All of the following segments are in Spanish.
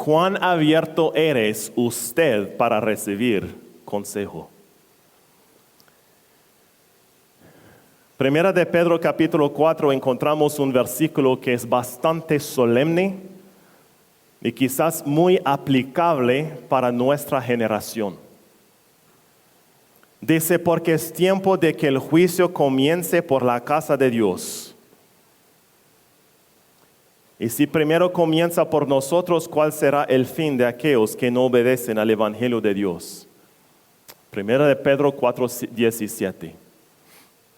¿Cuán abierto eres usted para recibir consejo? Primera de Pedro capítulo 4 encontramos un versículo que es bastante solemne y quizás muy aplicable para nuestra generación. Dice, porque es tiempo de que el juicio comience por la casa de Dios. Y si primero comienza por nosotros, ¿cuál será el fin de aquellos que no obedecen al Evangelio de Dios? Primera de Pedro 4:17.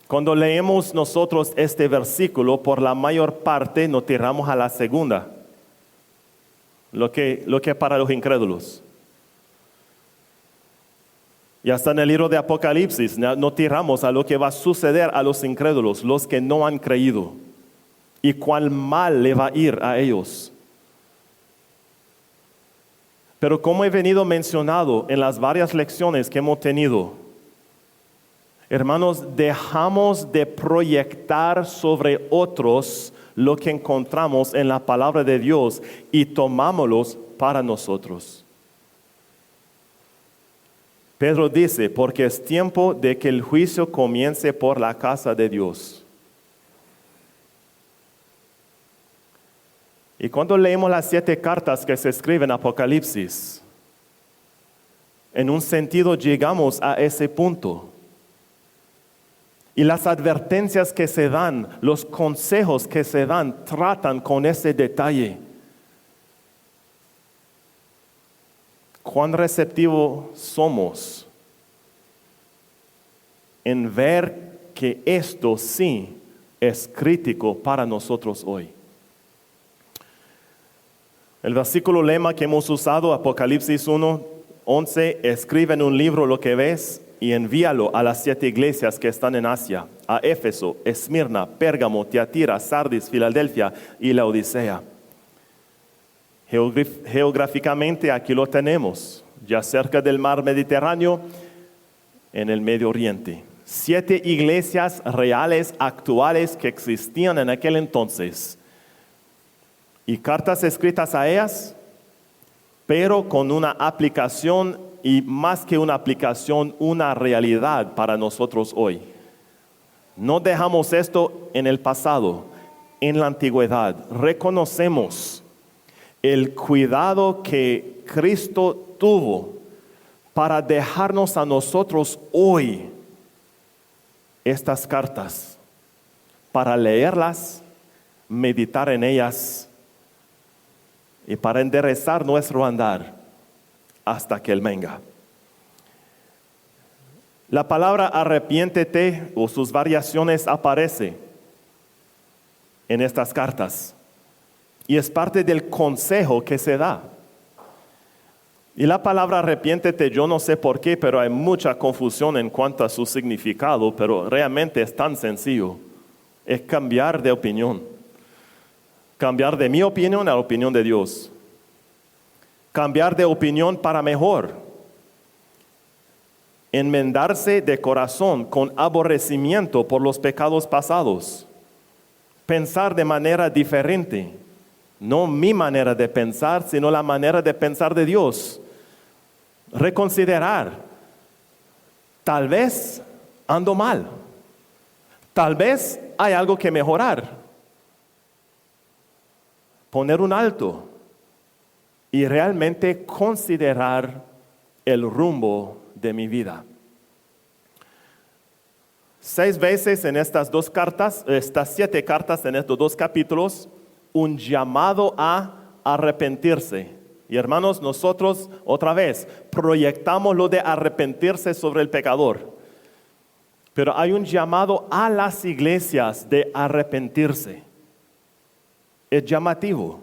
Cuando leemos nosotros este versículo, por la mayor parte nos tiramos a la segunda, lo que para los incrédulos. Y hasta en el libro de Apocalipsis nos tiramos a lo que va a suceder a los incrédulos, los que no han creído, y cuán mal le va a ir a ellos. Pero como he venido mencionando en las varias lecciones que hemos tenido, hermanos, dejamos de proyectar sobre otros lo que encontramos en la palabra de Dios y tomámoslos para nosotros. Pedro dice, porque es tiempo de que el juicio comience por la casa de Dios. Y cuando leemos las 7 cartas que se escriben en Apocalipsis, en un sentido llegamos a ese punto. Y las advertencias que se dan, los consejos que se dan, tratan con ese detalle. ¿Cuán receptivos somos en ver que esto sí es crítico para nosotros hoy? El versículo lema que hemos usado, Apocalipsis 1:11, escribe en un libro lo que ves y envíalo a las 7 iglesias que están en Asia, a Éfeso, Esmirna, Pérgamo, Tiatira, Sardis, Filadelfia y la Odisea. Geográficamente aquí lo tenemos, ya cerca del mar Mediterráneo, en el Medio Oriente. 7 iglesias reales, actuales, que existían en aquel entonces. Y cartas escritas a ellas, pero con una aplicación, y más que una aplicación, una realidad para nosotros hoy. No dejamos esto en el pasado, en la antigüedad. Reconocemos el cuidado que Cristo tuvo para dejarnos a nosotros hoy estas cartas, para leerlas, meditar en ellas y para enderezar nuestro andar hasta que Él venga. La palabra arrepiéntete o sus variaciones aparece en estas cartas y es parte del consejo que se da. Y la palabra arrepiéntete, yo no sé por qué, pero hay mucha confusión en cuanto a su significado, pero realmente es tan sencillo. Es cambiar de opinión. Cambiar de mi opinión a la opinión de Dios. Cambiar de opinión para mejor. Enmendarse de corazón con aborrecimiento por los pecados pasados. Pensar de manera diferente. No mi manera de pensar, sino la manera de pensar de Dios. Reconsiderar. Tal vez ando mal. Tal vez hay algo que mejorar. Poner un alto y realmente considerar el rumbo de mi vida. 6 veces en estas 2 cartas, estas 7 cartas en estos 2 capítulos, un llamado a arrepentirse. Y hermanos, nosotros otra vez proyectamos lo de arrepentirse sobre el pecador. Pero hay un llamado a las iglesias de arrepentirse. Es llamativo.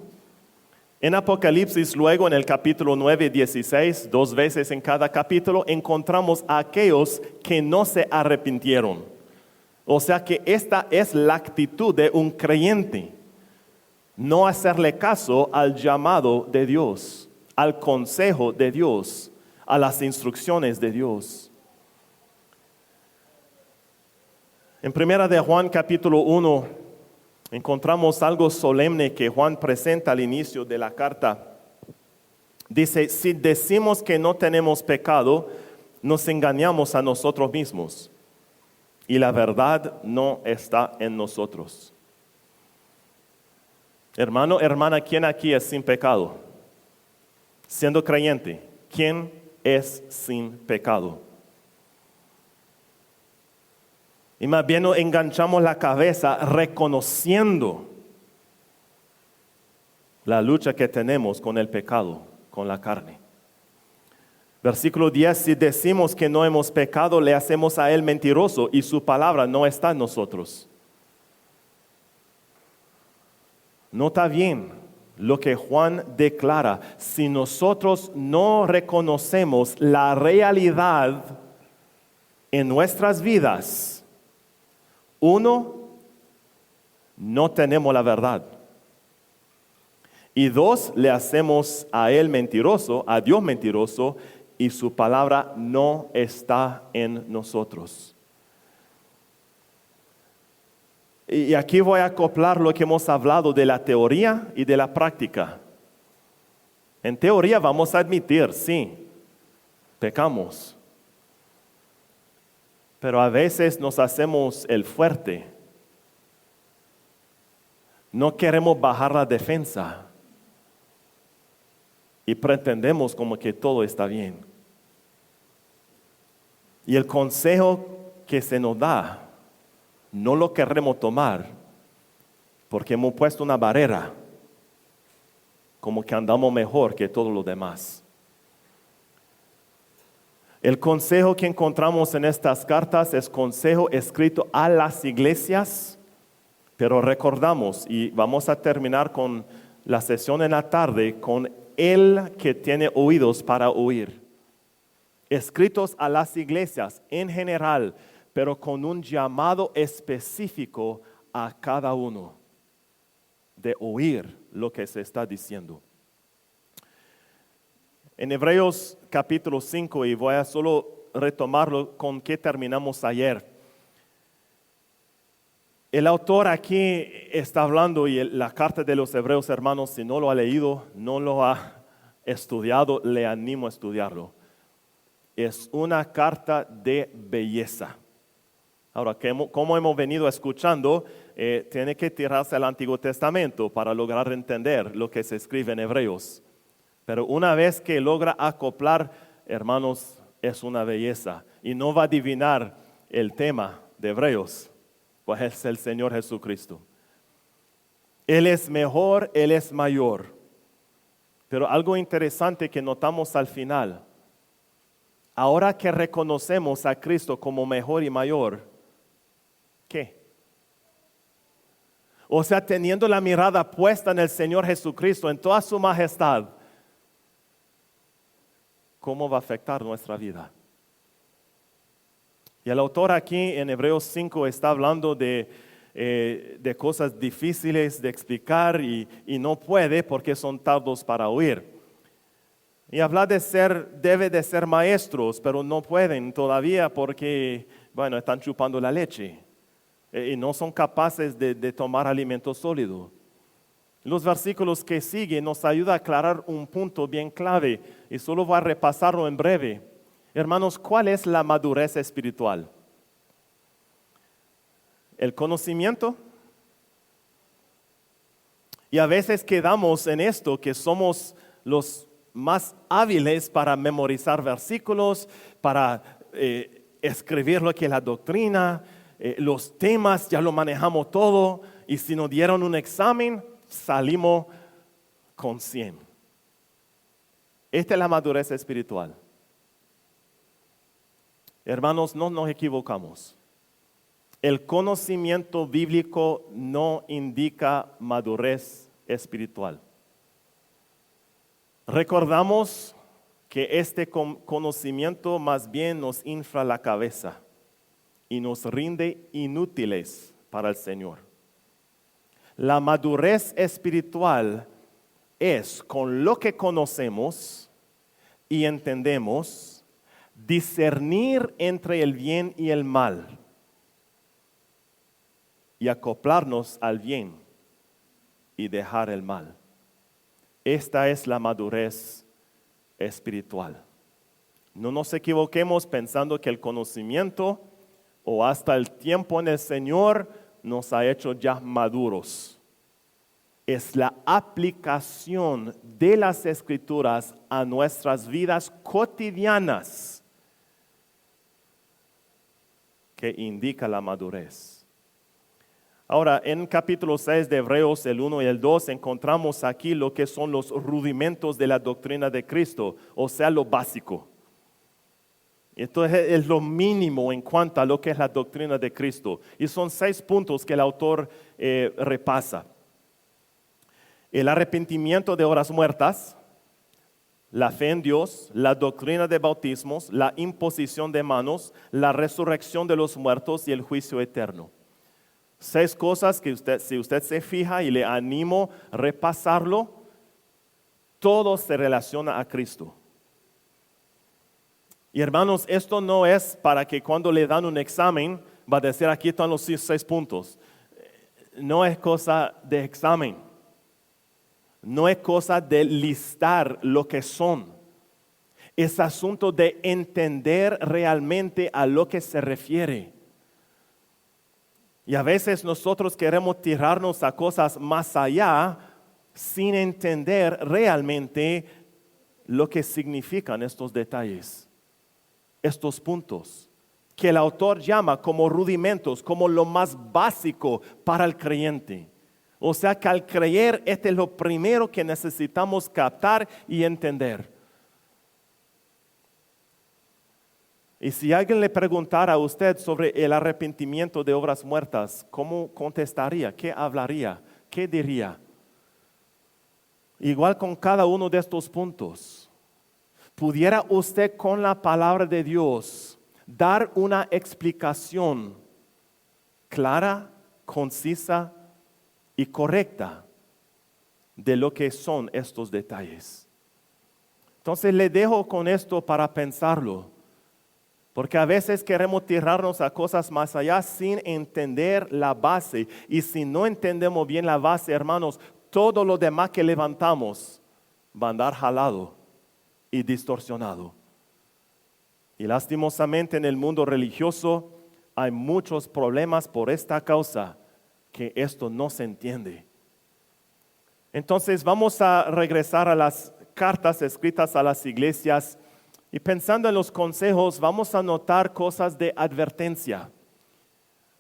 En Apocalipsis, luego en el capítulo 9 y 16, 2 veces en cada capítulo, encontramos a aquellos que no se arrepintieron. O sea que esta es la actitud de un creyente. No hacerle caso al llamado de Dios, al consejo de Dios, a las instrucciones de Dios. En primera de Juan capítulo 1, encontramos algo solemne que Juan presenta al inicio de la carta. Dice, si decimos que no tenemos pecado, nos engañamos a nosotros mismos y la verdad no está en nosotros. Hermano, hermana, ¿quién aquí es sin pecado? Siendo creyente, ¿quién es sin pecado? Y más bien nos enganchamos la cabeza reconociendo la lucha que tenemos con el pecado, con la carne. Versículo 10, si decimos que no hemos pecado, le hacemos a él mentiroso y su palabra no está en nosotros. Nota bien lo que Juan declara. Si nosotros no reconocemos la realidad en nuestras vidas, uno, no tenemos la verdad. Y dos, le hacemos a él mentiroso, a Dios mentiroso, y su palabra no está en nosotros. Y aquí voy a acoplar lo que hemos hablado de la teoría y de la práctica. En teoría vamos a admitir, sí, pecamos. Pero a veces nos hacemos el fuerte. No queremos bajar la defensa. Y pretendemos como que todo está bien. Y el consejo que se nos da, no lo queremos tomar porque hemos puesto una barrera, como que andamos mejor que todos los demás. El consejo que encontramos en estas cartas es consejo escrito a las iglesias, pero recordamos, y vamos a terminar con la sesión en la tarde, con el que tiene oídos para oír. Escritos a las iglesias en general, pero con un llamado específico a cada uno de oír lo que se está diciendo. En Hebreos capítulo 5, y voy a solo retomarlo con que terminamos ayer. El autor aquí está hablando, y la carta de los Hebreos, hermanos, si no lo ha leído, no lo ha estudiado, le animo a estudiarlo. Es una carta de belleza. Ahora, como hemos venido escuchando, tiene que tirarse al Antiguo Testamento para lograr entender lo que se escribe en Hebreos. Pero una vez que logra acoplar, hermanos, es una belleza. Y no va a adivinar el tema de Hebreos, pues es el Señor Jesucristo. Él es mejor, Él es mayor. Pero algo interesante que notamos al final, ahora que reconocemos a Cristo como mejor y mayor, ¿qué? O sea, teniendo la mirada puesta en el Señor Jesucristo, en toda su majestad, ¿cómo va a afectar nuestra vida? Y el autor aquí en Hebreos 5 está hablando de cosas difíciles de explicar y no puede porque son tardos para oír. Y habla debe de ser maestros, pero no pueden todavía porque, bueno, están chupando la leche y no son capaces de tomar alimento sólido. Los versículos que siguen nos ayudan a aclarar un punto bien clave y solo voy a repasarlo en breve. Hermanos, ¿cuál es la madurez espiritual? ¿El conocimiento? Y a veces quedamos en esto que somos los más hábiles para memorizar versículos, para escribir lo que es la doctrina, los temas ya lo manejamos todo y si nos dieron un examen, salimos con 100. Esta es la madurez espiritual. Hermanos, no nos equivocamos. El conocimiento bíblico no indica madurez espiritual. Recordamos que este conocimiento más bien nos infla la cabeza y nos rinde inútiles para el Señor. La madurez espiritual es con lo que conocemos y entendemos discernir entre el bien y el mal y acoplarnos al bien y dejar el mal. Esta es la madurez espiritual. No nos equivoquemos pensando que el conocimiento o hasta el tiempo en el Señor nos ha hecho ya maduros. Es la aplicación de las Escrituras a nuestras vidas cotidianas que indica la madurez. Ahora, en capítulo 6 de Hebreos, el 1 y el 2, encontramos aquí lo que son los rudimentos de la doctrina de Cristo, o sea, lo básico. Esto es lo mínimo en cuanto a lo que es la doctrina de Cristo. Y son 6 puntos que el autor repasa. El arrepentimiento de obras muertas, la fe en Dios, la doctrina de bautismos, la imposición de manos, la resurrección de los muertos y el juicio eterno. 6 cosas que si usted se fija, y le animo a repasarlo, todo se relaciona a Cristo. Y hermanos, esto no es para que cuando le dan un examen, va a decir aquí están los 6 puntos. No es cosa de examen. No es cosa de listar lo que son. Es asunto de entender realmente a lo que se refiere. Y a veces nosotros queremos tirarnos a cosas más allá sin entender realmente lo que significan estos detalles. Estos puntos que el autor llama como rudimentos, como lo más básico para el creyente. O sea que al creer, este es lo primero que necesitamos captar y entender. Y si alguien le preguntara a usted sobre el arrepentimiento de obras muertas, ¿cómo contestaría? ¿Qué hablaría? ¿Qué diría? Igual con cada uno de estos puntos. ¿Pudiera usted con la palabra de Dios dar una explicación clara, concisa y correcta de lo que son estos detalles? Entonces le dejo con esto para pensarlo, porque a veces queremos tirarnos a cosas más allá sin entender la base, y si no entendemos bien la base, hermanos, todo lo demás que levantamos va a andar jalado y distorsionado. Y lastimosamente en el mundo religioso hay muchos problemas por esta causa, que esto no se entiende. Entonces vamos a regresar a las cartas escritas a las iglesias, y pensando en los consejos vamos a notar cosas de advertencia,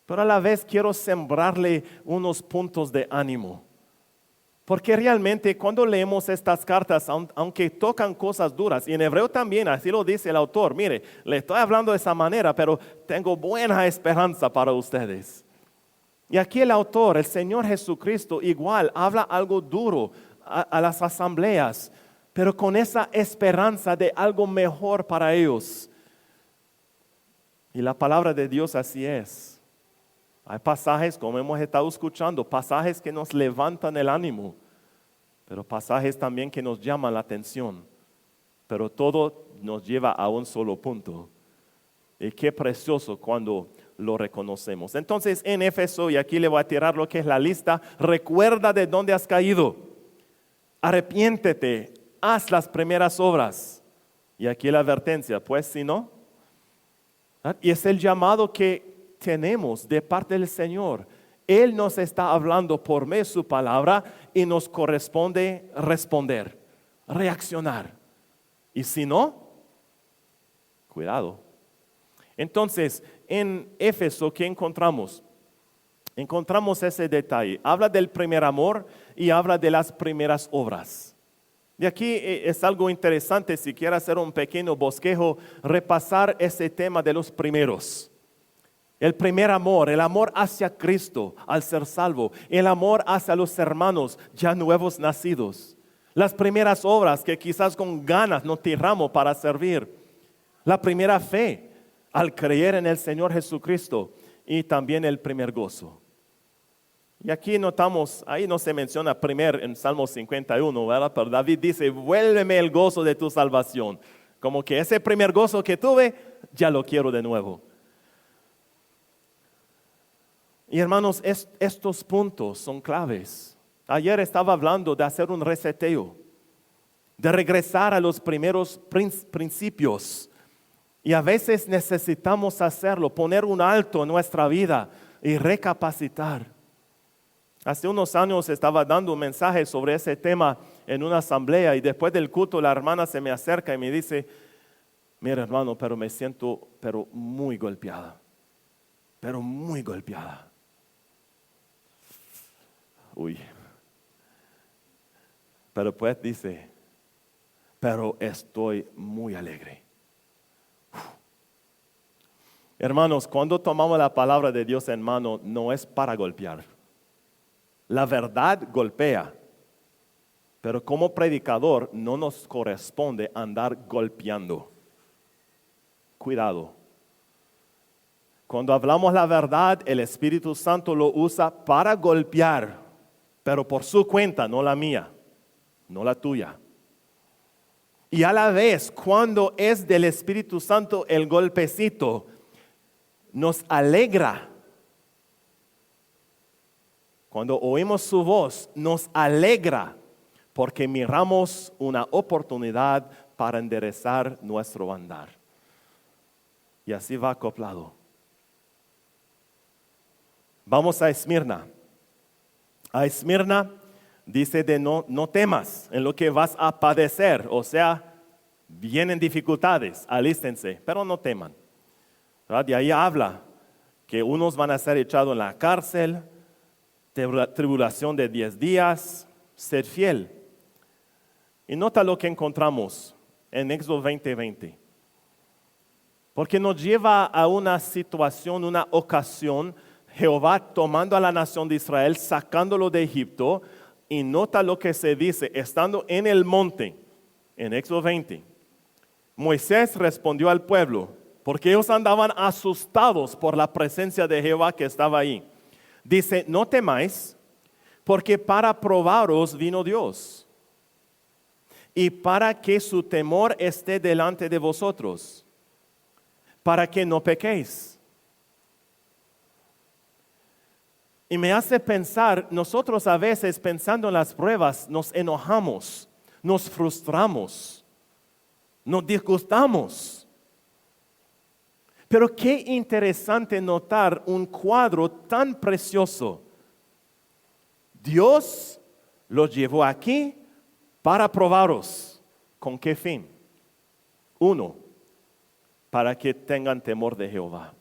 pero a la vez quiero sembrarle unos puntos de ánimo. Porque realmente cuando leemos estas cartas, aunque tocan cosas duras, y en hebreo también, así lo dice el autor, mire, le estoy hablando de esa manera, pero tengo buena esperanza para ustedes. Y aquí el autor, el Señor Jesucristo, igual habla algo duro a las asambleas, pero con esa esperanza de algo mejor para ellos. Y la palabra de Dios así es. Hay pasajes, como hemos estado escuchando, pasajes que nos levantan el ánimo, pero pasajes también que nos llaman la atención. Pero todo nos lleva a un solo punto. Y qué precioso cuando lo reconocemos. Entonces, en Éfeso, y aquí le voy a tirar lo que es la lista, recuerda de dónde has caído. Arrepiéntete, haz las primeras obras. Y aquí la advertencia, pues si no. Y es el llamado que tenemos de parte del Señor. Él nos está hablando por medio de su palabra y nos corresponde responder, reaccionar. Y si no, cuidado. Entonces, en Éfeso, ¿qué encontramos? Encontramos ese detalle. Habla del primer amor y habla de las primeras obras. Y aquí es algo interesante, si quiere hacer un pequeño bosquejo, repasar ese tema de los primeros. El primer amor, el amor hacia Cristo al ser salvo, el amor hacia los hermanos ya nuevos nacidos, las primeras obras que quizás con ganas nos tiramos para servir, la primera fe al creer en el Señor Jesucristo y también el primer gozo. Y aquí notamos, ahí no se menciona primer en Salmo 51, ¿verdad? Pero David dice, vuélveme el gozo de tu salvación. Como que ese primer gozo que tuve, ya lo quiero de nuevo. Y hermanos, estos puntos son claves. Ayer estaba hablando de hacer un reseteo. de regresar a los primeros principios. Y a veces necesitamos hacerlo, poner un alto en nuestra vida y recapacitar. Hace unos años estaba dando un mensaje sobre ese tema en una asamblea y después del culto la hermana se me acerca y me dice, mira hermano, pero me siento muy golpeada, pero muy golpeada. Uy. Pero pues dice, pero estoy muy alegre. Hermanos, cuando tomamos la palabra de Dios en mano, no es para golpear. La verdad golpea, pero como predicador no nos corresponde andar golpeando. Cuidado. Cuando hablamos la verdad, el Espíritu Santo lo usa para golpear, pero por su cuenta, no la mía, no la tuya. Y a la vez, cuando es del Espíritu Santo el golpecito, nos alegra. Cuando oímos su voz, nos alegra porque miramos una oportunidad para enderezar nuestro andar. Y así va acoplado. Vamos a Esmirna. A Esmirna dice de no temas en lo que vas a padecer. O sea, vienen dificultades, alístense, pero no teman. ¿Verdad? De ahí habla que unos van a ser echados en la cárcel, tribulación de 10 días, ser fiel. Y nota lo que encontramos en Éxodo 20:20. Porque nos lleva a una situación, una ocasión, Jehová tomando a la nación de Israel, sacándolo de Egipto, y nota lo que se dice, estando en el monte, en Éxodo 20. Moisés respondió al pueblo, porque ellos andaban asustados por la presencia de Jehová que estaba ahí. Dice, no temáis, porque para probaros vino Dios, y para que su temor esté delante de vosotros, para que no pequéis. Y me hace pensar, nosotros a veces pensando en las pruebas nos enojamos, nos frustramos, nos disgustamos. Pero qué interesante notar un cuadro tan precioso. Dios los llevó aquí para probaros. ¿Con qué fin? 1, para que tengan temor de Jehová.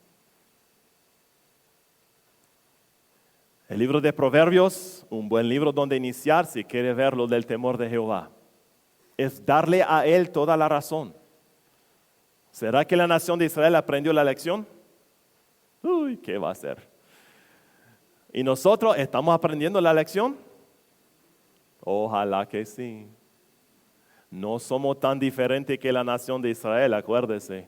El libro de Proverbios, un buen libro donde iniciar si quiere ver lo del temor de Jehová. Es darle a él toda la razón. ¿Será que la nación de Israel aprendió la lección? Uy, ¿qué va a hacer? ¿Y nosotros estamos aprendiendo la lección? Ojalá que sí. No somos tan diferentes que la nación de Israel, acuérdese.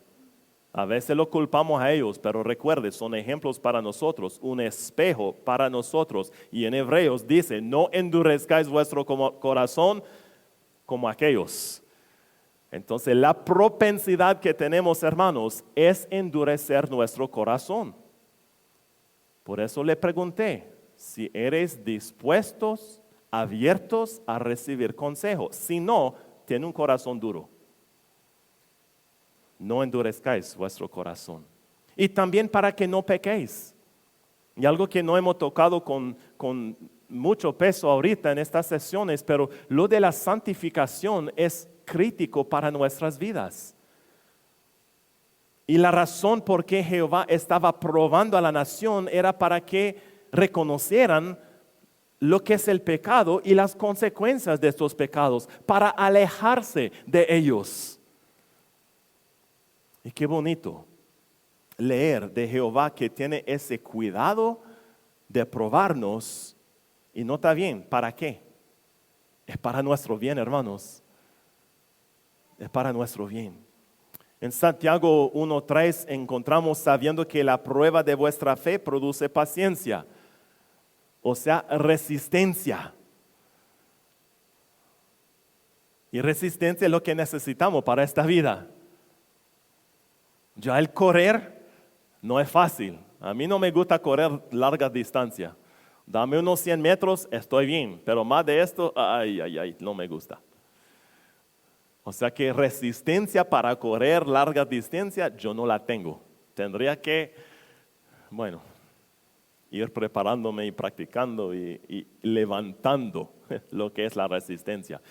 A veces lo culpamos a ellos, pero recuerde, son ejemplos para nosotros, un espejo para nosotros. Y en Hebreos dice, no endurezcáis vuestro corazón como aquellos. Entonces la propensidad que tenemos, hermanos, es endurecer nuestro corazón. Por eso le pregunté, si eres dispuestos, abiertos a recibir consejo. Si no, tiene un corazón duro. No endurezcáis vuestro corazón. Y también para que no pequéis. Y algo que no hemos tocado con mucho peso ahorita en estas sesiones, pero lo de la santificación es crítico para nuestras vidas. Y la razón por qué Jehová estaba probando a la nación era para que reconocieran lo que es el pecado y las consecuencias de estos pecados, para alejarse de ellos. Y qué bonito leer de Jehová que tiene ese cuidado de probarnos. Y nota bien, ¿para qué? Es para nuestro bien, hermanos. Es para nuestro bien. En Santiago 1:3 encontramos sabiendo que la prueba de vuestra fe produce paciencia, o sea, resistencia. Y resistencia es lo que necesitamos para esta vida. Ya el correr no es fácil. A mí no me gusta correr larga distancia. Dame unos 100 metros, estoy bien. Pero más de esto, no me gusta. O sea que resistencia para correr larga distancia yo no la tengo. Tendría que, bueno, ir preparándome y practicando y levantando lo que es la resistencia.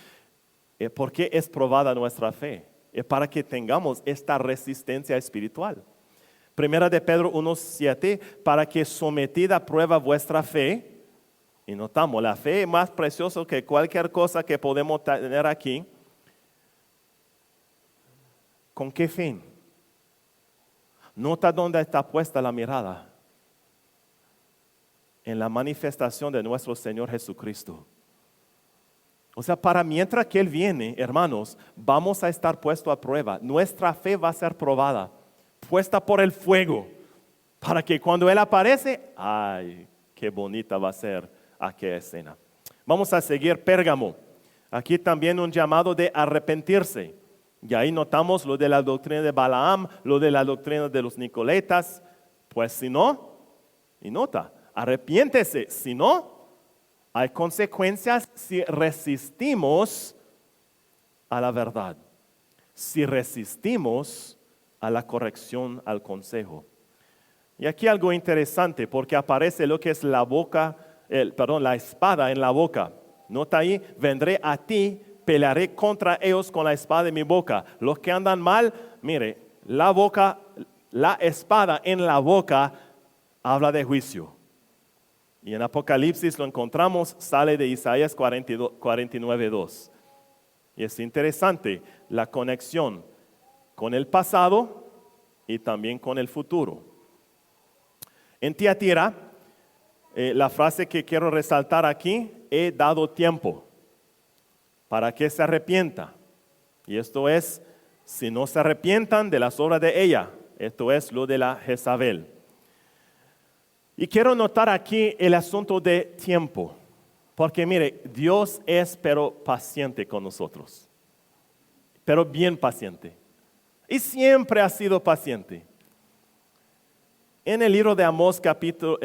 ¿Por qué es probada nuestra fe? Es para que tengamos esta resistencia espiritual. Primera de Pedro 1:7, para que sometida a prueba vuestra fe, y notamos, la fe es más preciosa que cualquier cosa que podemos tener aquí. ¿Con qué fin? Nota dónde está puesta la mirada. En la manifestación de nuestro Señor Jesucristo. O sea, para mientras que Él viene, hermanos, vamos a estar puestos a prueba. Nuestra fe va a ser probada, puesta por el fuego, para que cuando Él aparece, ¡ay, qué bonita va a ser aquella escena! Vamos a seguir Pérgamo. Aquí también un llamado de arrepentirse. Y ahí notamos lo de la doctrina de Balaam, lo de la doctrina de los Nicolaitas. Pues si no, y nota, arrepiéntese, si no, hay consecuencias si resistimos a la verdad, si resistimos a la corrección, al consejo. Y aquí algo interesante, porque aparece lo que es la espada en la boca. Nota ahí, vendré a ti, pelearé contra ellos con la espada de mi boca. Los que andan mal, mire, la espada en la boca habla de juicio. Y en Apocalipsis lo encontramos, sale de Isaías 49:2. Y es interesante la conexión con el pasado y también con el futuro. En Tiatira, la frase que quiero resaltar aquí, he dado tiempo para que se arrepienta. Y esto es, si no se arrepientan de las obras de ella, esto es lo de la Jezabel. Y quiero notar aquí el asunto de tiempo, porque mire, Dios es pero paciente con nosotros, pero bien paciente, y siempre ha sido paciente. En el libro de Amós capítulo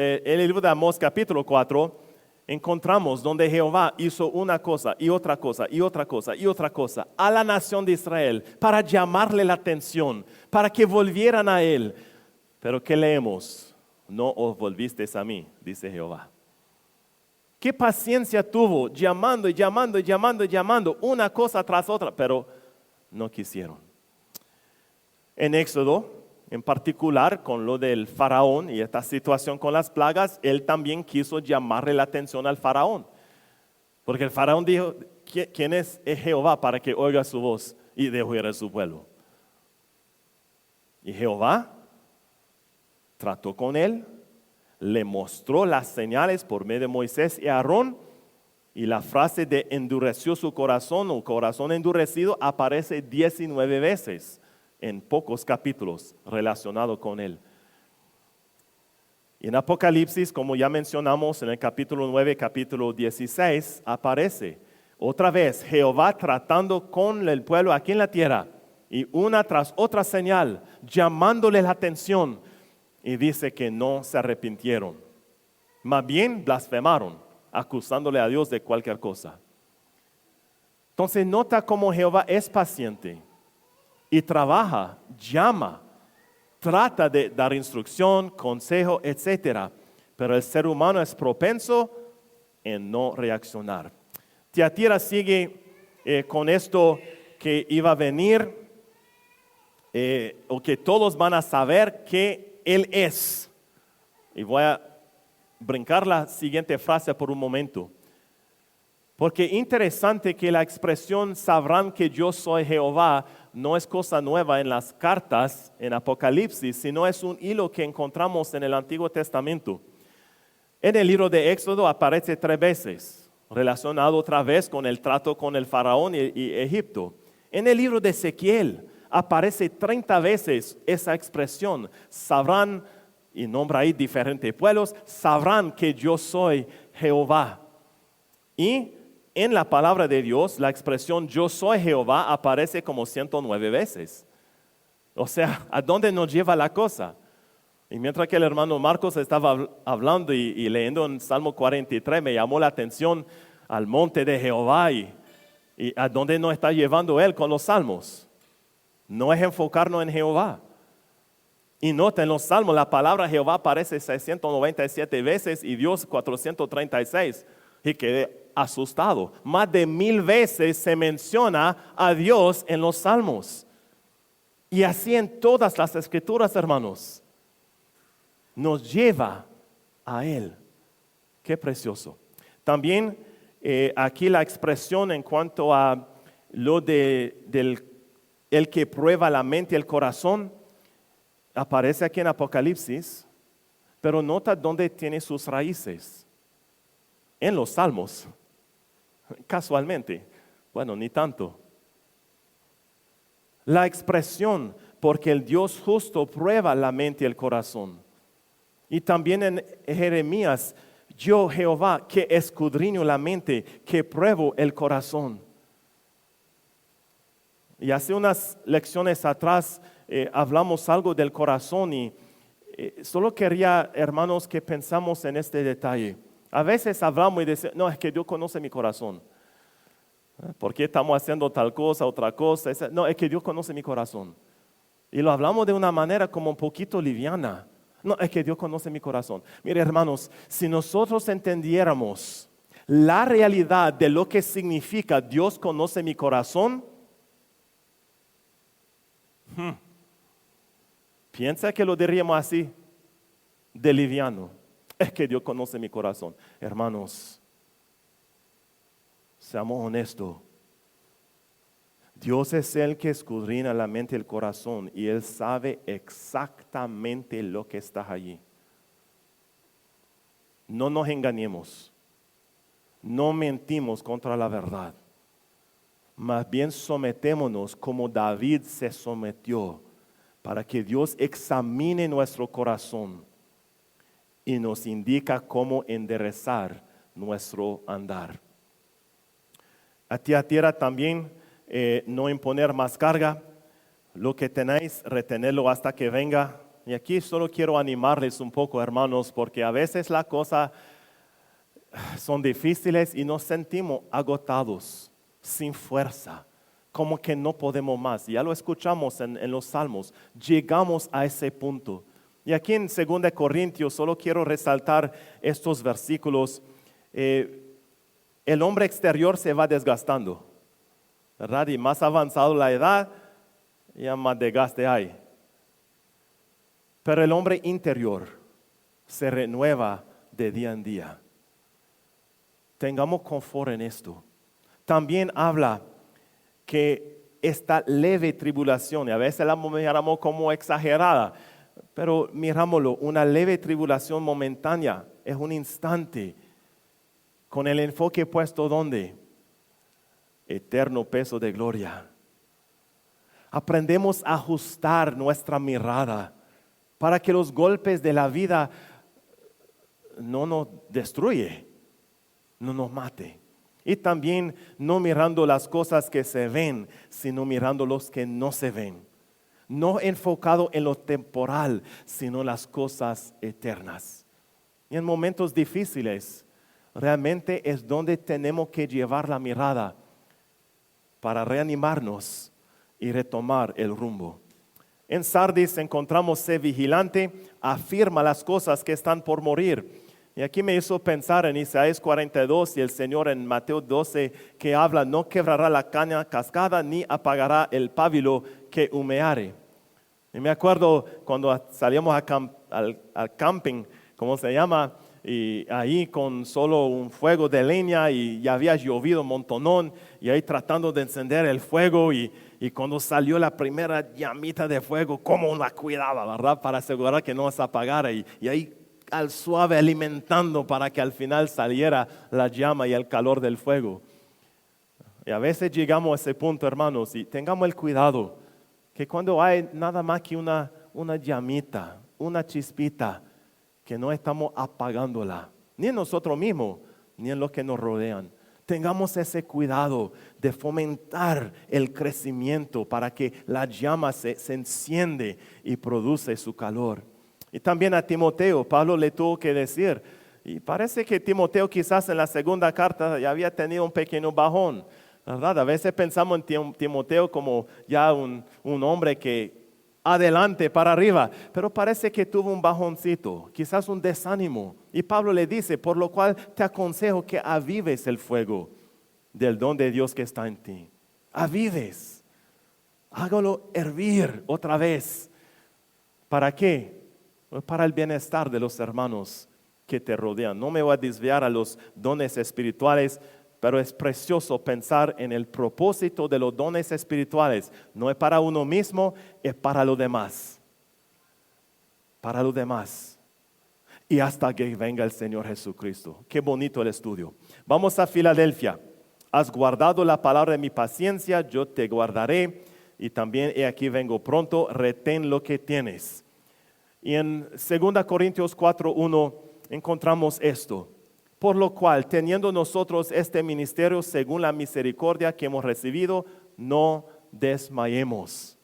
4, encontramos donde Jehová hizo una cosa y otra cosa y otra cosa y otra cosa a la nación de Israel para llamarle la atención, para que volvieran a Él. Pero ¿qué leemos? No os volvisteis a mí, dice Jehová. ¿Qué paciencia tuvo llamando y llamando y llamando y llamando una cosa tras otra? Pero no quisieron. En Éxodo, en particular con lo del faraón y esta situación con las plagas, él también quiso llamarle la atención al faraón. Porque el faraón dijo, ¿quién es Jehová para que oiga su voz y deje ir a su pueblo? Y Jehová trató con él, le mostró las señales por medio de Moisés y Aarón, y la frase de endureció su corazón o corazón endurecido aparece 19 veces en pocos capítulos relacionados con él. Y en Apocalipsis, como ya mencionamos en el capítulo 9, capítulo 16, aparece otra vez Jehová tratando con el pueblo aquí en la tierra, y una tras otra señal, llamándole la atención. Y dice que no se arrepintieron. Más bien blasfemaron, acusándole a Dios de cualquier cosa. Entonces nota cómo Jehová es paciente y trabaja, llama, trata de dar instrucción, consejo, etc. Pero el ser humano es propenso en no reaccionar. Tiatira sigue con esto que iba a venir, o que todos van a saber que Él es. Y voy a brincar la siguiente frase por un momento. Porque interesante que la expresión sabrán que yo soy Jehová no es cosa nueva en las cartas en Apocalipsis, sino es un hilo que encontramos en el Antiguo Testamento. En el libro de Éxodo aparece 3 veces, relacionado otra vez con el trato con el faraón y Egipto. En el libro de Ezequiel aparece 30 veces esa expresión, sabrán, y nombra ahí diferentes pueblos, sabrán que yo soy Jehová. Y en la palabra de Dios, la expresión yo soy Jehová aparece como 109 veces. O sea, ¿a dónde nos lleva la cosa? Y mientras que el hermano Marcos estaba hablando y leyendo en Salmo 43, me llamó la atención al monte de Jehová y ¿Y a dónde nos está llevando Él con los salmos? No es enfocarnos en Jehová. Y nota, en los salmos la palabra Jehová aparece 697 veces y Dios 436. Y quedé asustado. Más de 1000 veces se menciona a Dios en los salmos. Y así en todas las escrituras, hermanos, nos lleva a Él. Qué precioso. También aquí la expresión en cuanto a lo del el que prueba la mente y el corazón, aparece aquí en Apocalipsis, pero nota dónde tiene sus raíces. En los salmos, casualmente. Bueno, ni tanto. La expresión, porque el Dios justo prueba la mente y el corazón. Y también en Jeremías, yo Jehová que escudriño la mente, que pruebo el corazón. Y hace unas lecciones atrás hablamos algo del corazón y solo quería, hermanos, que pensamos en este detalle. A veces hablamos y decimos, no, es que Dios conoce mi corazón. ¿Por qué estamos haciendo tal cosa, otra cosa? No, es que Dios conoce mi corazón. Y lo hablamos de una manera como un poquito liviana. No, es que Dios conoce mi corazón. Mire, hermanos, si nosotros entendiéramos la realidad de lo que significa Dios conoce mi corazón, piensa que lo diríamos así, de liviano. Es que Dios conoce mi corazón. Hermanos, seamos honestos. Dios es el que escudriña la mente y el corazón y Él sabe exactamente lo que está allí. No nos engañemos. No mentimos contra la verdad. Más bien sometémonos como David se sometió para que Dios examine nuestro corazón y nos indica cómo enderezar nuestro andar. A tierra también no imponer más carga, lo que tenéis, retenerlo hasta que venga. Y aquí solo quiero animarles un poco, hermanos, porque a veces las cosas son difíciles y nos sentimos agotados, sin fuerza, como que no podemos más. Ya lo escuchamos en los salmos, llegamos a ese punto. Y aquí en 2 Corintios solo quiero resaltar estos versículos. El hombre exterior se va desgastando, ¿verdad? Y más avanzado la edad, ya más desgaste hay. Pero el hombre interior se renueva de día en día. Tengamos confort en esto. También habla que esta leve tribulación, y a veces la miramos como exagerada, pero mirámoslo, una leve tribulación momentánea, es un instante, con el enfoque puesto ¿dónde? Eterno peso de gloria. Aprendemos a ajustar nuestra mirada para que los golpes de la vida no nos destruyan, no nos mate. Y también no mirando las cosas que se ven, sino mirando los que no se ven. No enfocado en lo temporal, sino las cosas eternas. Y en momentos difíciles, realmente es donde tenemos que llevar la mirada para reanimarnos y retomar el rumbo. En Sardis encontramos sé vigilante, afirma las cosas que están por morir. Y aquí me hizo pensar en Isaías 42 y el Señor en Mateo 12 que habla, no quebrará la caña cascada ni apagará el pábilo que humeare. Y me acuerdo cuando salíamos al camping, ¿cómo se llama? Y ahí con solo un fuego de leña y ya había llovido un montonón y ahí tratando de encender el fuego y cuando salió la primera llamita de fuego, cómo la cuidaba, ¿verdad? Para asegurar que no se apagara y ahí al suave alimentando para que al final saliera la llama y el calor del fuego. Y a veces llegamos a ese punto, hermanos, y tengamos el cuidado que cuando hay nada más que una llamita, una chispita, que no estamos apagándola, ni en nosotros mismos, ni en los que nos rodean. Tengamos ese cuidado de fomentar el crecimiento para que la llama se enciende y produce su calor. Y también a Timoteo, Pablo le tuvo que decir, y parece que Timoteo quizás en la segunda carta ya había tenido un pequeño bajón, ¿verdad? A veces pensamos en Timoteo como ya un hombre que adelante, para arriba, pero parece que tuvo un bajoncito, quizás un desánimo. Y Pablo le dice, por lo cual te aconsejo que avives el fuego del don de Dios que está en ti. Avives, hágalo hervir otra vez. ¿Para qué? Para el bienestar de los hermanos que te rodean. No me voy a desviar a los dones espirituales, pero es precioso pensar en el propósito de los dones espirituales. No es para uno mismo, es para los demás. Para los demás. Y hasta que venga el Señor Jesucristo. Qué bonito el estudio. Vamos a Filadelfia. Has guardado la palabra de mi paciencia, yo te guardaré. Y también he aquí vengo pronto, retén lo que tienes. Y en 2 Corintios 4:1 encontramos esto. Por lo cual, teniendo nosotros este ministerio según la misericordia que hemos recibido, no desmayemos.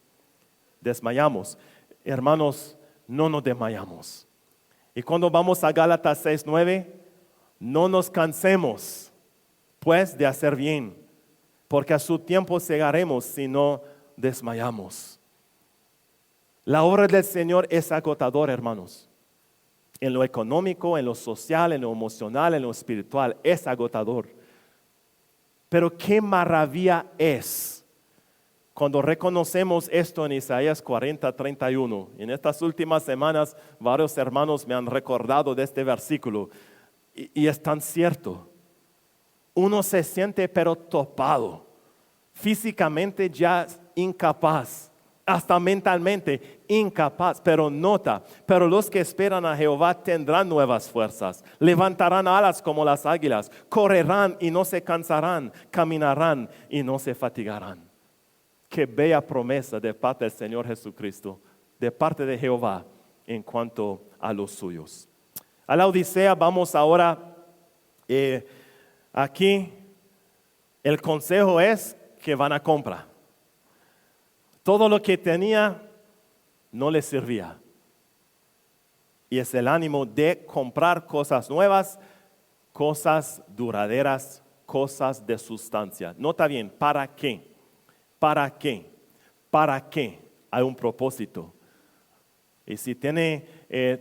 Desmayamos. Hermanos, no nos desmayamos. Y cuando vamos a Gálatas 6:9, no nos cansemos, pues, de hacer bien, porque a su tiempo cegaremos si no desmayamos. La obra del Señor es agotadora, hermanos. En lo económico, en lo social, en lo emocional, en lo espiritual, es agotador. Pero qué maravilla es cuando reconocemos esto en Isaías 40:31. En estas últimas semanas, varios hermanos me han recordado de este versículo. Y es tan cierto. Uno se siente pero topado, físicamente ya incapaz. Hasta mentalmente incapaz, pero nota, pero los que esperan a Jehová tendrán nuevas fuerzas, levantarán alas como las águilas, correrán y no se cansarán, caminarán y no se fatigarán. Qué bella promesa de parte del Señor Jesucristo, de parte de Jehová en cuanto a los suyos. A la Odisea vamos ahora, aquí el consejo es que van a comprar. Todo lo que tenía no le servía. Y es el ánimo de comprar cosas nuevas, cosas duraderas, cosas de sustancia. Nota bien, ¿para qué? ¿Para qué? ¿Para qué? Hay un propósito. Y si tiene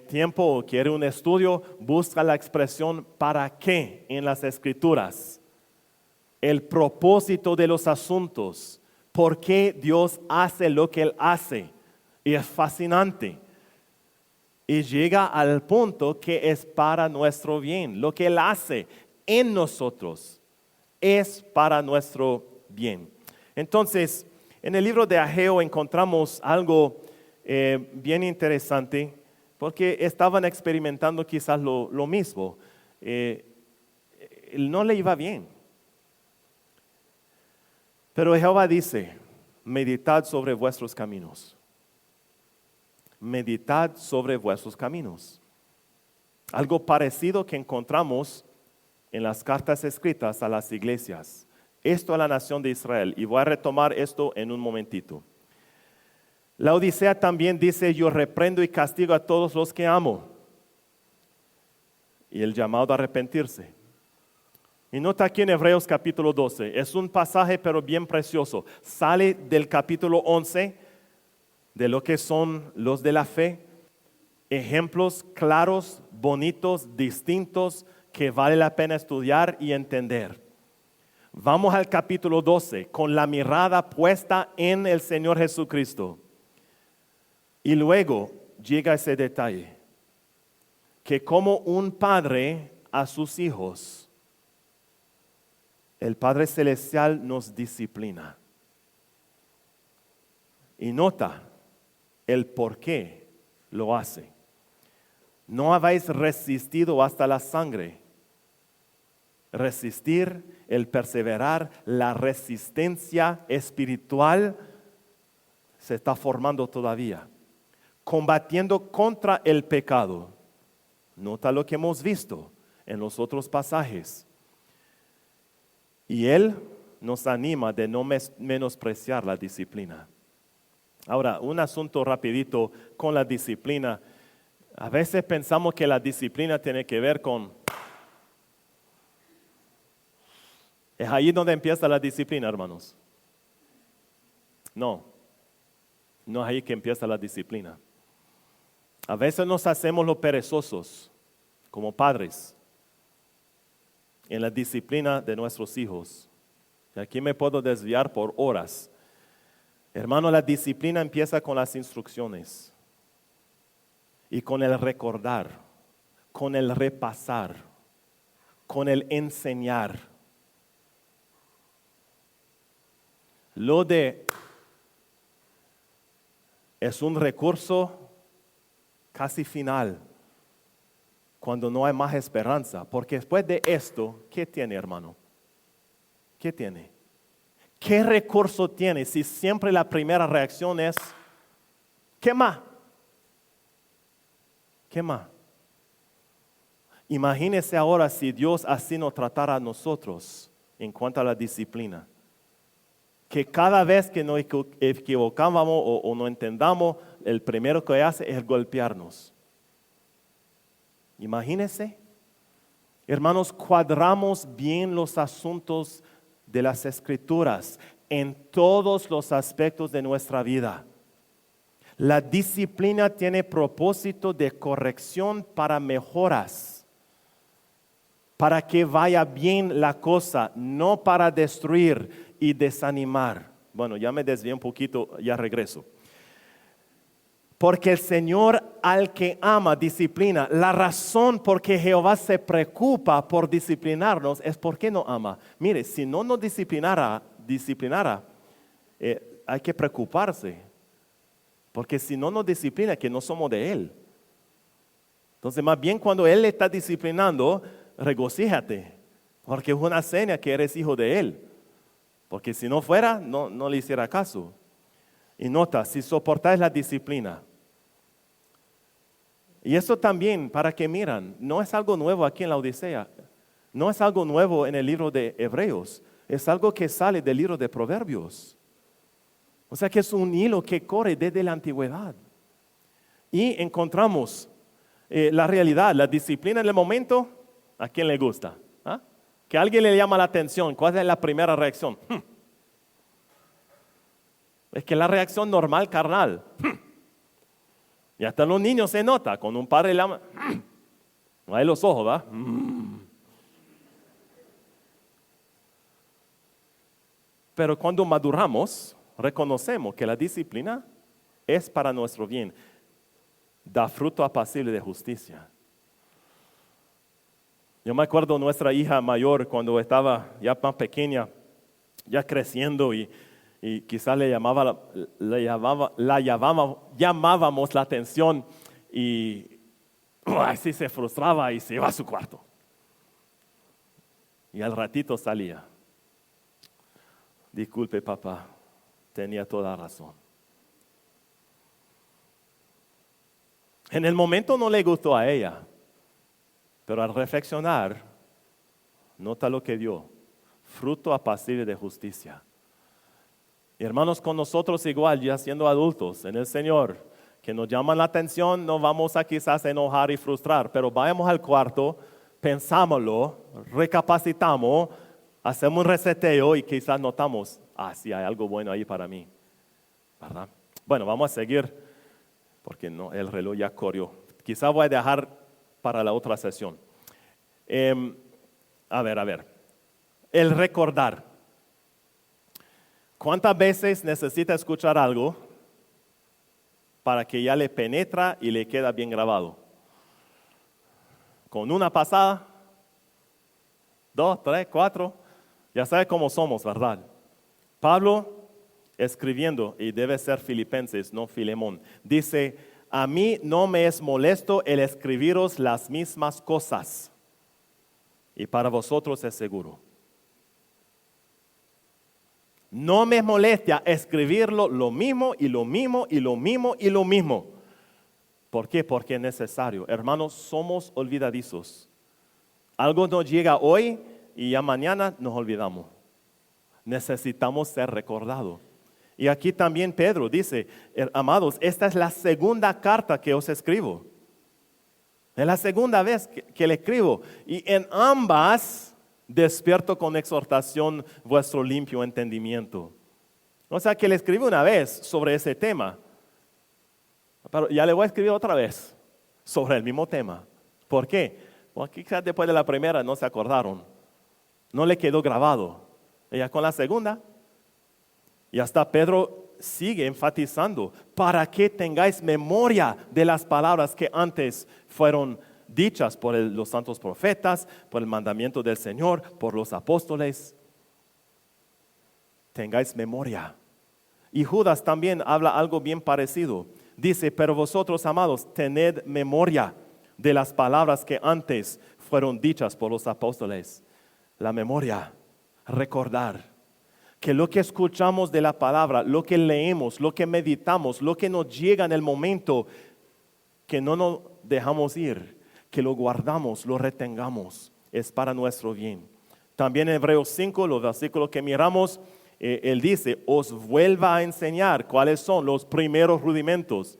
tiempo o quiere un estudio, busca la expresión ¿para qué? En las Escrituras. El propósito de los asuntos. ¿Por qué Dios hace lo que Él hace? Y es fascinante. Y llega al punto que es para nuestro bien. Lo que Él hace en nosotros es para nuestro bien. Entonces, en el libro de Ageo encontramos algo bien interesante, porque estaban experimentando quizás lo mismo. No le iba bien. Pero Jehová dice, meditad sobre vuestros caminos. Meditad sobre vuestros caminos. Algo parecido que encontramos en las cartas escritas a las iglesias. Esto a la nación de Israel. Y voy a retomar esto en un momentito. La Odisea también dice, yo reprendo y castigo a todos los que amo. Y el llamado a arrepentirse. Y nota aquí en Hebreos capítulo 12, es un pasaje pero bien precioso. Sale del capítulo 11 de lo que son los de la fe. Ejemplos claros, bonitos, distintos, que vale la pena estudiar y entender. Vamos al capítulo 12 con la mirada puesta en el Señor Jesucristo. Y luego llega ese detalle, que como un padre a sus hijos, el Padre Celestial nos disciplina. Y nota el por qué lo hace. No habéis resistido hasta la sangre. Resistir, el perseverar, la resistencia espiritual se está formando todavía. Combatiendo contra el pecado. Nota lo que hemos visto en los otros pasajes. Y Él nos anima de no menospreciar la disciplina. Ahora, un asunto rapidito con la disciplina. A veces pensamos que la disciplina tiene que ver con Es ahí donde empieza la disciplina, hermanos. No es ahí que empieza la disciplina. A veces nos hacemos los perezosos como padres en la disciplina de nuestros hijos. Y aquí me puedo desviar por horas. Hermano, la disciplina empieza con las instrucciones y con el recordar, con el repasar, con el enseñar. Lo de es un recurso casi final, cuando no hay más esperanza. Porque después de esto, ¿qué tiene, hermano? ¿Qué tiene? ¿Qué recurso tiene si siempre la primera reacción es, ¿qué más? ¿Qué más? Imagínese ahora si Dios así nos tratara a nosotros en cuanto a la disciplina. Que cada vez que nos equivocábamos o no entendamos, el primero que hace es golpearnos. Imagínense, hermanos, cuadramos bien los asuntos de las Escrituras en todos los aspectos de nuestra vida. La disciplina tiene propósito de corrección para mejoras, para que vaya bien la cosa, no para destruir y desanimar. Bueno, ya me desvié un poquito, ya regreso. Porque el Señor al que ama disciplina. La razón por que Jehová se preocupa por disciplinarnos es porque nos ama. Mire, si no nos disciplinara, hay que preocuparse. Porque si no nos disciplina, que no somos de Él. Entonces, más bien cuando Él le está disciplinando, regocíjate. Porque es una seña que eres hijo de Él. Porque si no fuera, no le hiciera caso. Y nota, si soportáis la disciplina. Y eso también, para que miran, no es algo nuevo aquí en la Odisea. No es algo nuevo en el libro de Hebreos. Es algo que sale del libro de Proverbios. O sea que es un hilo que corre desde la antigüedad. Y encontramos la realidad, la disciplina en el momento, ¿a quién le gusta? ¿Ah? Que a alguien le llama la atención, ¿cuál es la primera reacción? Es que la reacción normal, carnal. Y hasta los niños se nota, cuando un padre le llama, no hay los ojos, ¿va? Pero cuando maduramos, reconocemos que la disciplina es para nuestro bien. Da fruto apacible de justicia. Yo me acuerdo de nuestra hija mayor cuando estaba ya más pequeña, ya creciendo y quizás llamábamos la atención y así se frustraba y se iba a su cuarto. Y al ratito salía. Disculpe, papá, tenía toda razón. En el momento no le gustó a ella, pero al reflexionar, nota lo que dio, fruto apacible de justicia. Y hermanos, con nosotros igual, ya siendo adultos en el Señor, que nos llaman la atención, no vamos a quizás enojar y frustrar, pero vayamos al cuarto, pensámoslo, recapacitamos, hacemos un reseteo y quizás notamos, sí hay algo bueno ahí para mí, ¿verdad? Bueno, vamos a seguir, porque no, el reloj ya corrió. Quizás voy a dejar para la otra sesión. A ver, el recordar. ¿Cuántas veces necesita escuchar algo para que ya le penetra y le queda bien grabado? Con una pasada, 2, 3, 4, ya sabe cómo somos, ¿verdad? Pablo, escribiendo, y debe ser Filipenses, no Filemón, dice, a mí no me es molesto el escribiros las mismas cosas, y para vosotros es seguro. No me molesta escribirlo lo mismo y lo mismo y lo mismo y lo mismo. ¿Por qué? Porque es necesario. Hermanos, somos olvidadizos. Algo nos llega hoy y ya mañana nos olvidamos. Necesitamos ser recordados. Y aquí también Pedro dice, amados, esta es la segunda carta que os escribo. Es la segunda vez que le escribo. Y en ambas Despierto con exhortación vuestro limpio entendimiento. O sea que le escribí una vez sobre ese tema, pero ya le voy a escribir otra vez sobre el mismo tema. ¿Por qué? Porque quizás después de la primera no se acordaron, no le quedó grabado. Y ya con la segunda, y hasta Pedro sigue enfatizando, para que tengáis memoria de las palabras que antes fueron dichas por los santos profetas, por el mandamiento del Señor, por los apóstoles. Tengáis memoria. Y Judas también habla algo bien parecido. Dice, pero vosotros, amados, tened memoria de las palabras que antes fueron dichas por los apóstoles. La memoria, recordar que lo que escuchamos de la palabra, lo que leemos, lo que meditamos, lo que nos llega en el momento, que no nos dejamos ir, que lo guardamos, lo retengamos, es para nuestro bien. También en Hebreos 5, los versículos que miramos, él dice, os vuelva a enseñar cuáles son los primeros rudimentos.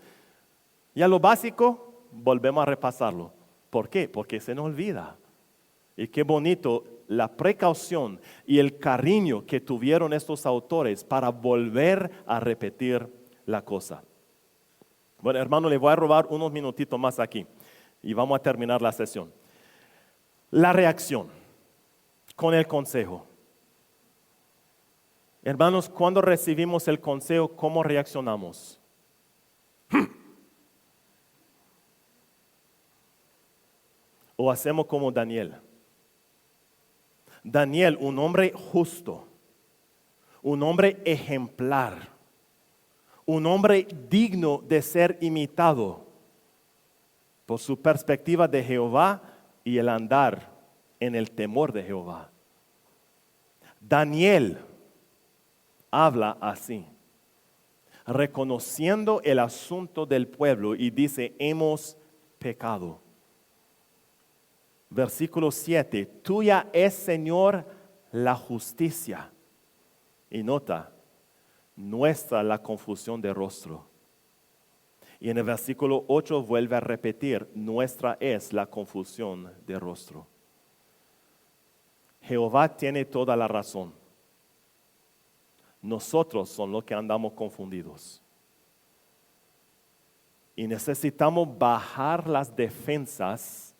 Y a lo básico, volvemos a repasarlo. ¿Por qué? Porque se nos olvida. Y qué bonito la precaución y el cariño que tuvieron estos autores para volver a repetir la cosa. Bueno, hermano, le voy a robar unos minutitos más aquí y vamos a terminar la sesión. La reacción con el consejo. Hermanos, cuando recibimos el consejo, ¿cómo reaccionamos? ¿O hacemos como Daniel? Daniel, un hombre justo, un hombre ejemplar, un hombre digno de ser imitado por su perspectiva de Jehová y el andar en el temor de Jehová. Daniel habla así, reconociendo el asunto del pueblo y dice, hemos pecado. Versículo 7, tuya es, Señor, la justicia. Y nota, nuestra la confusión de rostro. Y en el versículo 8 vuelve a repetir, nuestra es la confusión de rostro. Jehová tiene toda la razón. Nosotros son los que andamos confundidos. Y necesitamos bajar las defensas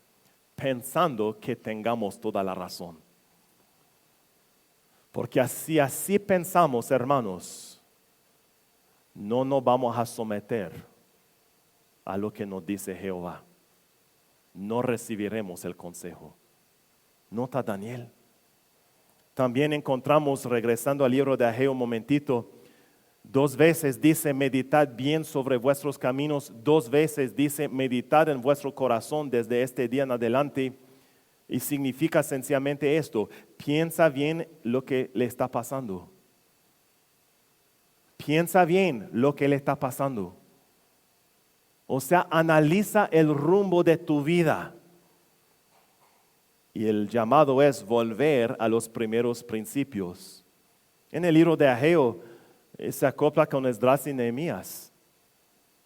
pensando que tengamos toda la razón. Porque así pensamos, hermanos, no nos vamos a someter a lo que nos dice Jehová. No recibiremos el consejo. Nota Daniel. También encontramos, regresando al libro de Ageo un momentito, 2 veces dice, meditad bien sobre vuestros caminos. 2 veces dice, meditad en vuestro corazón desde este día en adelante. Y significa sencillamente esto, piensa bien lo que le está pasando. Piensa bien lo que le está pasando. O sea, analiza el rumbo de tu vida. Y el llamado es volver a los primeros principios. En el libro de Ageo, se acopla con Esdras y Nehemías.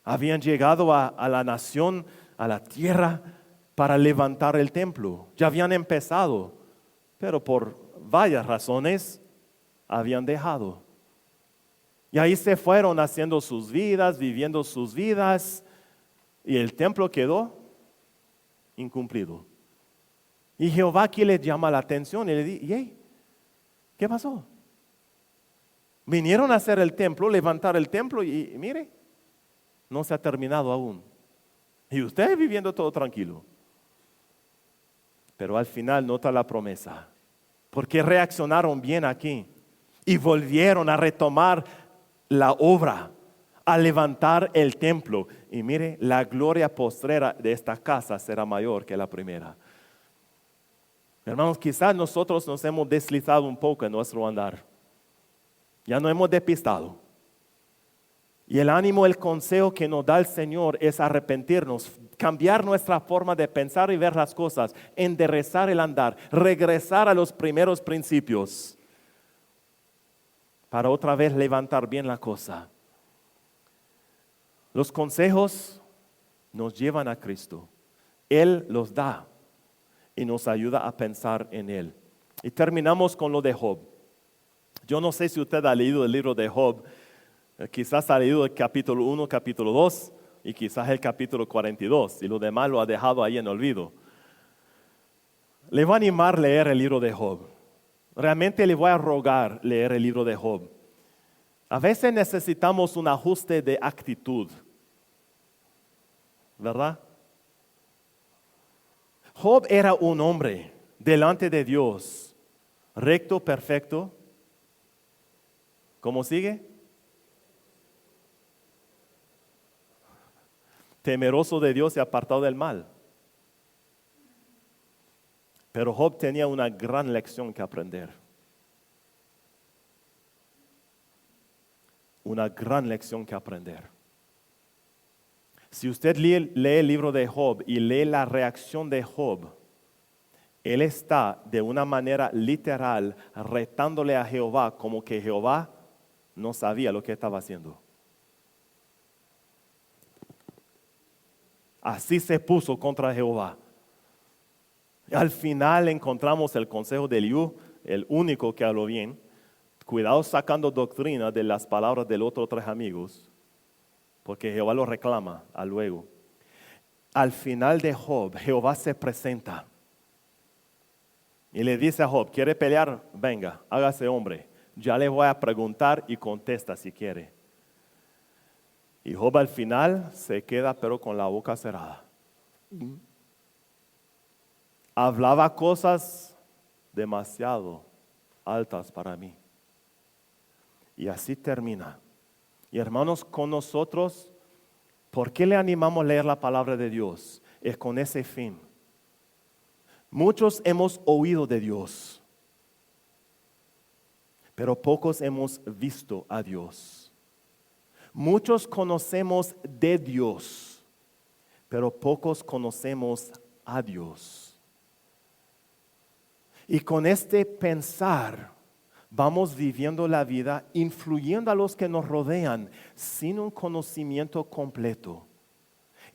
Habían llegado a la nación, a la tierra, para levantar el templo. Ya habían empezado, pero por varias razones habían dejado. Y ahí se fueron haciendo sus vidas, viviendo sus vidas, y el templo quedó incumplido. Y Jehová aquí les llama la atención y le dice, ¿qué pasó? Vinieron a hacer el templo, levantar el templo y mire, no se ha terminado aún. Y ustedes viviendo todo tranquilo. Pero al final nota la promesa. Porque reaccionaron bien aquí y volvieron a retomar la obra, a levantar el templo. Y mire, la gloria postrera de esta casa será mayor que la primera. Hermanos, quizás nosotros nos hemos deslizado un poco en nuestro andar. Ya no hemos despistado. Y el ánimo, el consejo que nos da el Señor es arrepentirnos, cambiar nuestra forma de pensar y ver las cosas, enderezar el andar, regresar a los primeros principios para otra vez levantar bien la cosa. Los consejos nos llevan a Cristo. Él los da y nos ayuda a pensar en Él. Y terminamos con lo de Job. Yo no sé si usted ha leído el libro de Job. Quizás ha leído el capítulo 1, capítulo 2 y quizás el capítulo 42 y lo demás lo ha dejado ahí en olvido. Le voy a animar a leer el libro de Job. Realmente le voy a rogar leer el libro de Job. A veces necesitamos un ajuste de actitud, ¿verdad? Job era un hombre delante de Dios, recto, perfecto. ¿Cómo sigue? Temeroso de Dios y apartado del mal. Pero Job tenía una gran lección que aprender. Una gran lección que aprender. Si usted lee el libro de Job y lee la reacción de Job, él está de una manera literal retándole a Jehová como que Jehová no sabía lo que estaba haciendo. Así se puso contra Jehová. Al final encontramos el consejo de Eliú, el único que habló bien. Cuidado sacando doctrina de las palabras del otro tres amigos, porque Jehová lo reclama a luego. Al final de Job, Jehová se presenta y le dice a Job, ¿quiere pelear? Venga, hágase hombre. Ya le voy a preguntar y contesta si quiere. Y Job al final se queda pero con la boca cerrada. Hablaba cosas demasiado altas para mí. Y así termina. Y hermanos, con nosotros, ¿por qué le animamos a leer la palabra de Dios? Es con ese fin. Muchos hemos oído de Dios, pero pocos hemos visto a Dios. Muchos conocemos de Dios, pero pocos conocemos a Dios. Y con este pensar, vamos viviendo la vida, influyendo a los que nos rodean, sin un conocimiento completo.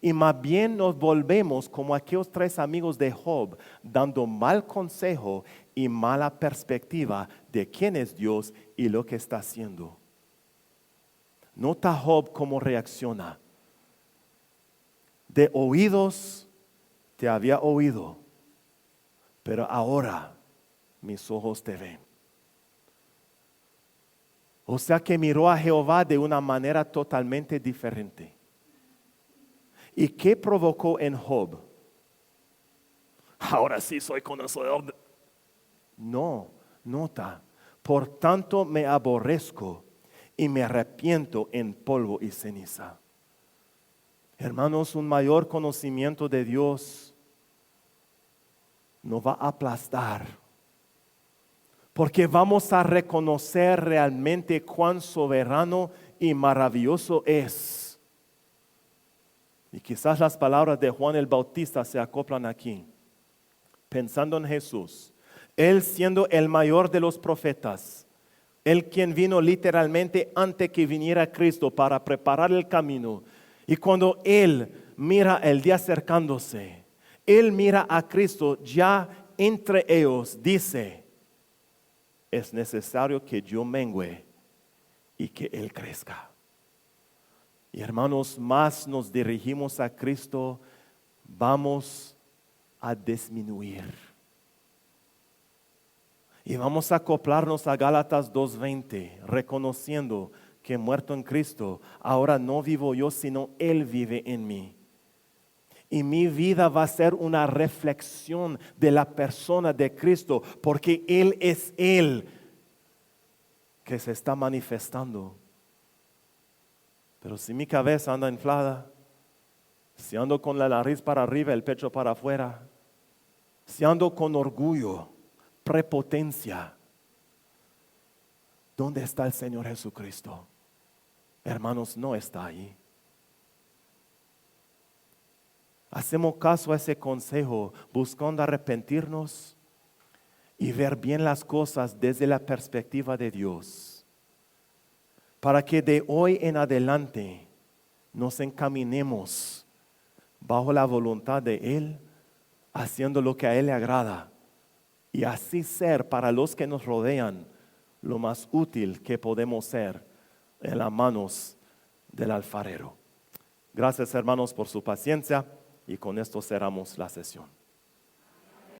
Y más bien nos volvemos como aquellos tres amigos de Job, dando mal consejo y mala perspectiva de quién es Dios y lo que está haciendo. Nota Job cómo reacciona. De oídos te había oído, pero ahora mis ojos te ven. O sea que miró a Jehová de una manera totalmente diferente. ¿Y qué provocó en Job? Ahora sí soy conocedor. No, nota. Por tanto me aborrezco y me arrepiento en polvo y ceniza. Hermanos, un mayor conocimiento de Dios nos va a aplastar. Porque vamos a reconocer realmente cuán soberano y maravilloso es. Y quizás las palabras de Juan el Bautista se acoplan aquí. Pensando en Jesús, Él siendo el mayor de los profetas, Él quien vino literalmente antes que viniera Cristo para preparar el camino. Y cuando Él mira el día acercándose, Él mira a Cristo ya entre ellos, dice, es necesario que yo mengüe y que Él crezca. Y hermanos, más nos dirigimos a Cristo, vamos a disminuir. Y vamos a acoplarnos a Gálatas 2:20, reconociendo que muerto en Cristo, ahora no vivo yo, sino Él vive en mí. Y mi vida va a ser una reflexión de la persona de Cristo, porque Él es Él que se está manifestando. Pero si mi cabeza anda inflada, si ando con la nariz para arriba, el pecho para afuera, si ando con orgullo, prepotencia, ¿dónde está el Señor Jesucristo? Hermanos, no está ahí. Hacemos caso a ese consejo, buscando arrepentirnos y ver bien las cosas desde la perspectiva de Dios, para que de hoy en adelante nos encaminemos bajo la voluntad de Él, haciendo lo que a Él le agrada y así ser para los que nos rodean lo más útil que podemos ser en las manos del alfarero. Gracias, hermanos, por su paciencia, y con esto cerramos la sesión.